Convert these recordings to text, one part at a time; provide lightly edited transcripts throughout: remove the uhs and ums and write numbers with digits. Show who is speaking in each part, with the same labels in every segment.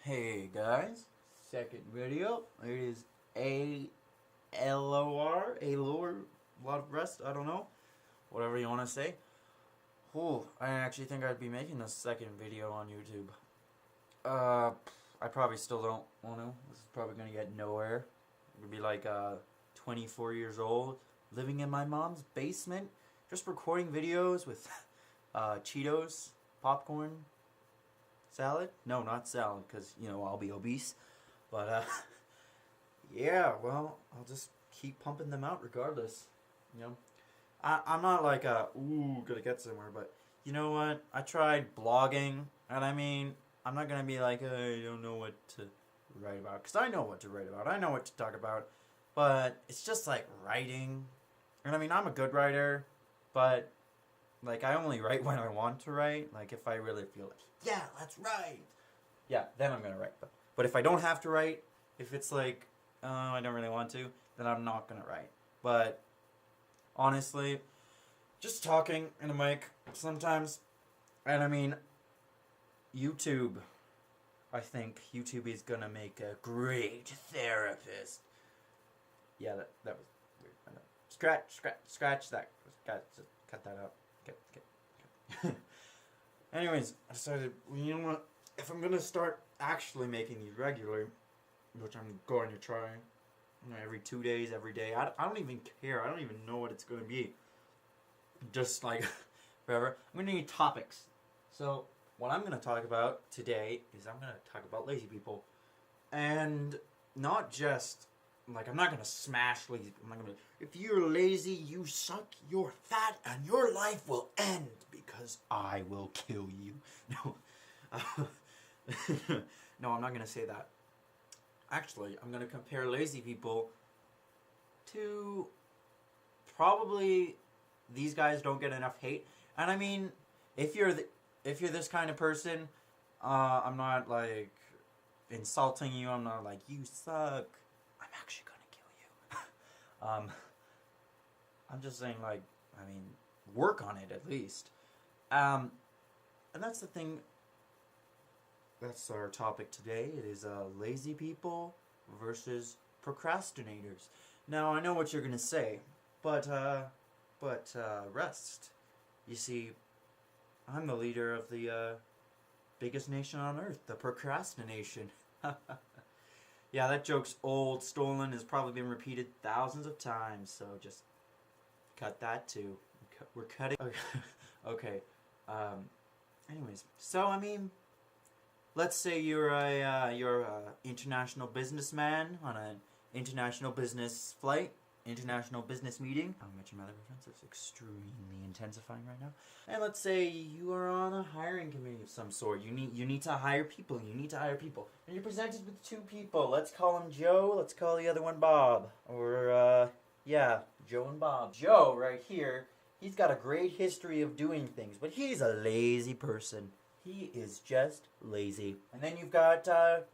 Speaker 1: Hey guys, second video. It is A-L-O-R, A-Lore, a lot of rest, I don't know. Whatever you want to say. Oh, I actually think I'd be making a second video on YouTube. I probably still don't want to. This is probably going to get nowhere. It would be like 24 years old, living in my mom's basement, just recording videos with Cheetos, popcorn, salad? No, not salad, because, I'll be obese. But, yeah, well, I'll just keep pumping them out regardless, I'm not like gonna get somewhere, but you know what? I tried blogging, and I mean, I'm not gonna be like, I don't know what to write about, because I know what to write about. I know what to talk about, but it's just like writing. And I mean, I'm a good writer, but like, I only write when I want to write. Like, if I really feel like, yeah, let's write. Yeah, then I'm going to write. But if I don't have to write, if it's like, I don't really want to, then I'm not going to write. But, honestly, just talking in a mic sometimes. And I mean, YouTube, I think YouTube is going to make a great therapist. Yeah, that was weird. I know. Scratch that. Cut that out. Okay. Anyways, I decided, you know what, if I'm gonna start actually making these regularly, which I'm going to try, every 2 days, every day, I don't even care, I don't even know what it's gonna be, just like, forever, I'm gonna need topics. So, what I'm gonna talk about today is I'm gonna talk about lazy people, and not just, like, I'm not gonna smash lazy people. I'm not gonna be, if you're lazy, you suck, you're fat, and your life will end because I will kill you. No. No, I'm not gonna say that. Actually, I'm gonna compare lazy people to probably these guys don't get enough hate. And I mean, if you're this kind of person, I'm not like insulting you. I'm not like you suck. I'm actually gonna kill you. I'm just saying, like, I mean, work on it at least. And that's the thing. That's our topic today. It is lazy people versus procrastinators. Now, I know what you're gonna say, but rest. You see, I'm the leader of the biggest nation on earth, the procrastination. Yeah, that joke's old, stolen, has probably been repeated thousands of times, so just cut that too. We're cutting. Okay. Anyways, so I mean, let's say you're a international businessman on an international business flight, international business meeting. How much your mother reference is extremely intensifying right now. And let's say you are on a hiring committee of some sort. You need to hire people. And you're presented with two people. Let's call them Joe. Let's call the other one Bob. Or yeah, Joe and Bob. Joe right here, he's got a great history of doing things, but he's a lazy person. He is just lazy. And then you've got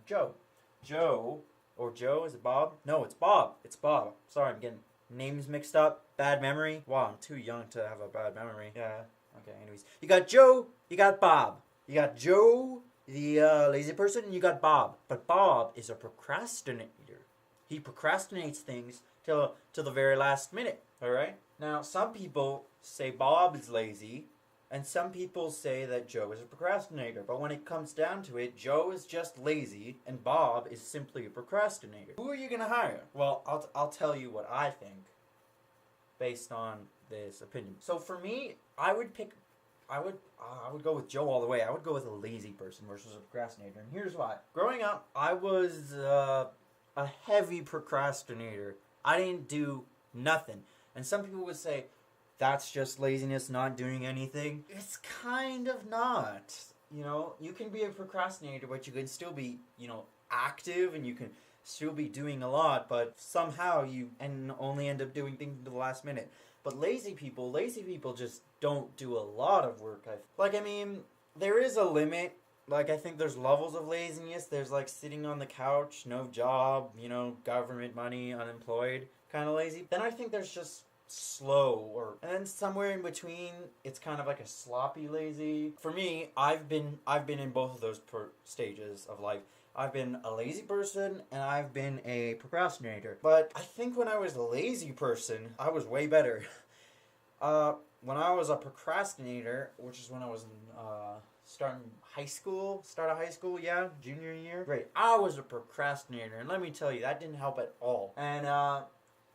Speaker 1: Joe. Joe, is it Bob? No, it's Bob. It's Bob. Sorry, I'm getting names mixed up. Bad memory. Wow, I'm too young to have a bad memory. Yeah, okay, anyways. You got Joe, you got Bob. You got Joe, the lazy person, and you got Bob. But Bob is a procrastinator. He procrastinates things till the very last minute, alright? Now, some people say Bob is lazy, and some people say that Joe is a procrastinator. But when it comes down to it, Joe is just lazy, and Bob is simply a procrastinator. Who are you going to hire? Well, I'll tell you what I think, based on this opinion. So for me, I would go with Joe all the way. I would go with a lazy person versus a procrastinator, and here's why. Growing up, I was a heavy procrastinator. I didn't do nothing. And some people would say, that's just laziness, not doing anything. It's kind of not. You can be a procrastinator, but you can still be, active, and you can still be doing a lot, but somehow you only end up doing things to the last minute. But lazy people just don't do a lot of work. I mean, there is a limit. Like, I think there's levels of laziness. There's, like, sitting on the couch, no job, government money, unemployed, kind of lazy. Then I think there's just slow, or and then somewhere in between it's kind of like a sloppy lazy. For me, I've been in both of those stages of life. I've been a lazy person and I've been a procrastinator. But I think when I was a lazy person, I was way better. When I was a procrastinator, which is when I was in start of high school, yeah, junior year. Great. I was a procrastinator, and let me tell you, that didn't help at all. And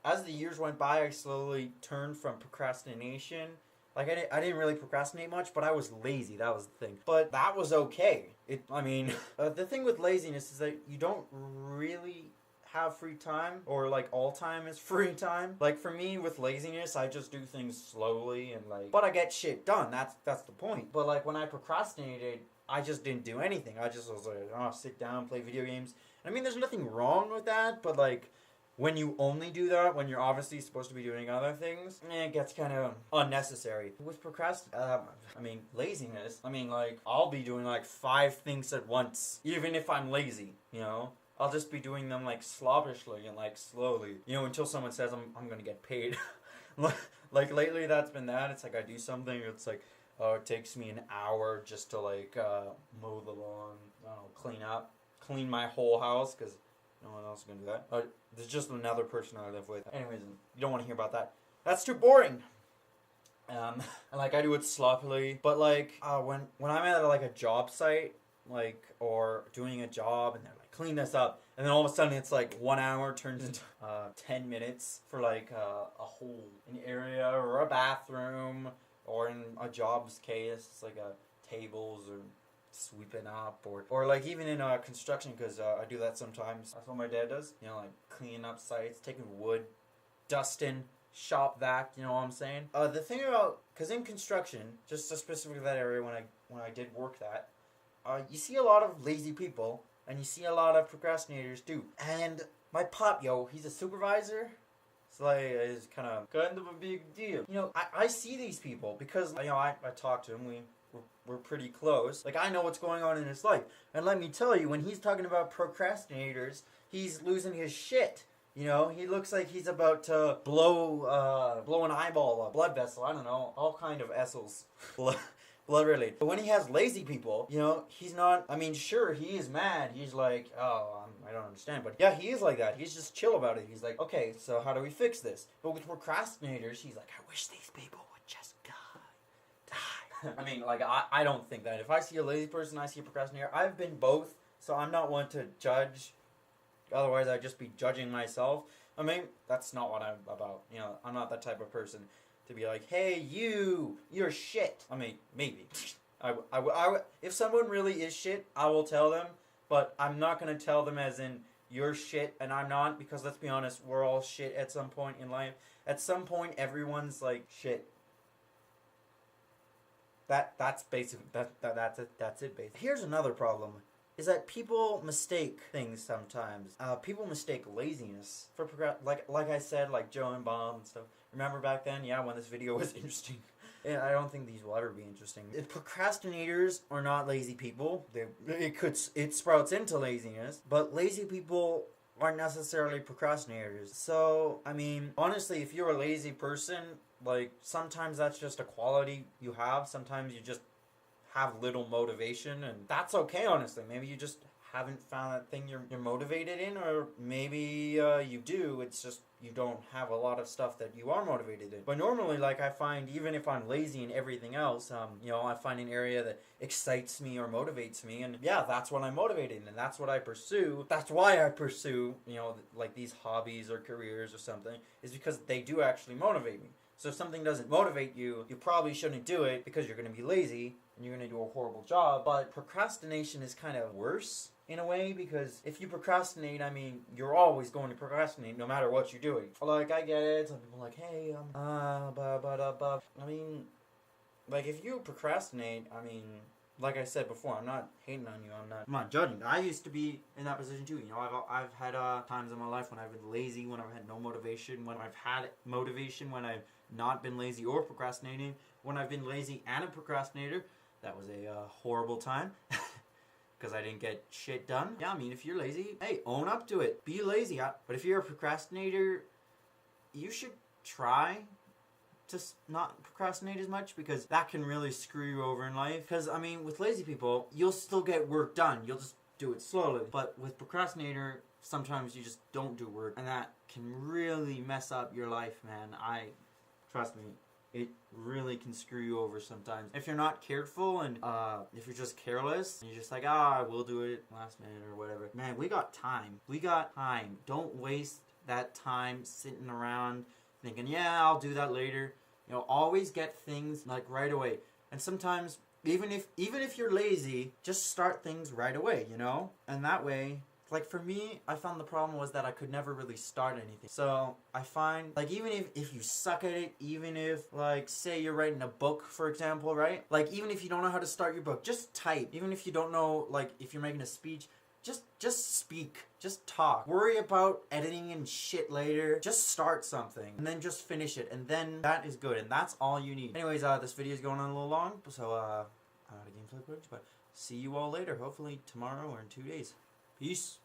Speaker 1: as the years went by, I slowly turned from procrastination. Like, I didn't really procrastinate much, but I was lazy. That was the thing. But that was okay. The thing with laziness is that you don't really have free time, or like all time is free time. Like for me with laziness, I just do things slowly and but I get shit done. That's the point. But like when I procrastinated, I just didn't do anything. I just was like, oh, sit down, play video games. I mean, there's nothing wrong with that, but like when you only do that when you're obviously supposed to be doing other things, it gets kind of unnecessary. With laziness, like I'll be doing like 5 things at once, even if I'm lazy, I'll just be doing them like sloppishly and like slowly, until someone says I'm gonna get paid. Like lately that's been that. It's like I do something, it's like, oh, it takes me an hour just to like mow the lawn, clean my whole house, because no one else is gonna do that. There's just another person I live with. Anyways, you don't want to hear about that. That's too boring. And like I do it sloppily, but like when I'm at like a job site, like, or doing a job and they're like, clean this up, and then all of a sudden it's like 1 hour turns into 10 minutes for like an area or a bathroom, or in a job's case it's like tables or sweeping up, or like even in construction, because I do that sometimes. That's what my dad does, like cleaning up sites, taking wood, dusting, shop vac, you know what I'm saying? The thing about, because in construction, just specifically that area when I did work that, you see a lot of lazy people, and you see a lot of procrastinators too. And my pop, he's a supervisor. It's like, it's kind of a big deal. I see these people because, I talk to him. We're pretty close. Like, I know what's going on in his life. And let me tell you, when he's talking about procrastinators, he's losing his shit. He looks like he's about to blow an eyeball, a blood vessel, I don't know, all kind of vessels. Blood related. But when he has lazy people, he's not, sure, he is mad. He's like, oh, I don't understand. But yeah, he is like that. He's just chill about it. He's like, okay, so how do we fix this? But with procrastinators, he's like, I wish these people would just die. I don't think that. If I see a lazy person, I see a procrastinator. I've been both, so I'm not one to judge. Otherwise, I'd just be judging myself. That's not what I'm about. I'm not that type of person to be like, hey, you're shit. Maybe. If someone really is shit, I will tell them, but I'm not going to tell them as in, you're shit, and I'm not, because let's be honest, we're all shit at some point in life. At some point, everyone's like, shit. That's basic. That's it, basically. Here's another problem, is that people mistake things sometimes. People mistake laziness for like I said, like Joe and Bob and stuff. Remember back then? Yeah, when this video was interesting. Yeah, I don't think these will ever be interesting. Procrastinators are not lazy people. It sprouts into laziness, but lazy people aren't necessarily procrastinators. So, honestly, if you're a lazy person, like, sometimes that's just a quality you have. Sometimes you just have little motivation, and that's okay, honestly. Maybe you just haven't found that thing you're motivated in, or maybe you do, it's just you don't have a lot of stuff that you are motivated in. But normally, like, I find, even if I'm lazy in everything else, I find an area that excites me or motivates me, and yeah, that's what I'm motivated in, and that's what I pursue. That's why I pursue, like these hobbies or careers or something, is because they do actually motivate me. So if something doesn't motivate you, you probably shouldn't do it, because you're going to be lazy and you're going to do a horrible job. But procrastination is kind of worse in a way, because if you procrastinate, you're always going to procrastinate no matter what you're doing. Like, I get it. Some people are like, hey, like, if you procrastinate, like I said before, I'm not hating on you. I'm not judging. I used to be in that position too. I've had times in my life when I've been lazy, when I've had no motivation, when I've had motivation, when I've not been lazy or procrastinating, when I've been lazy and a procrastinator. That was a horrible time. Because I didn't get shit done. Yeah, if you're lazy, hey, own up to it. Be lazy. But if you're a procrastinator, you should try to not procrastinate as much, because that can really screw you over in life. Because, I mean, with lazy people, you'll still get work done. You'll just do it slowly. But with procrastinator, sometimes you just don't do work, and that can really mess up your life, man. Trust me, it really can screw you over sometimes. If you're not careful, and if you're just careless, and you're just like, I will do it last minute or whatever. Man, we got time. We got time. Don't waste that time sitting around thinking, yeah, I'll do that later. You know, always get things like right away. And sometimes, even if you're lazy, just start things right away, you know? And that way, like for me, I found the problem was that I could never really start anything. So I find, like, even if you suck at it, even if, like, say you're writing a book, for example, right? Like, even if you don't know how to start your book, just type. Even if you don't know, like, if you're making a speech, just speak. Just talk. Worry about editing and shit later. Just start something and then just finish it, and then that is good, and that's all you need. Anyways, this video is going on a little long, so I'm out of gameplay footage, but see you all later. Hopefully tomorrow or in 2 days. Peace.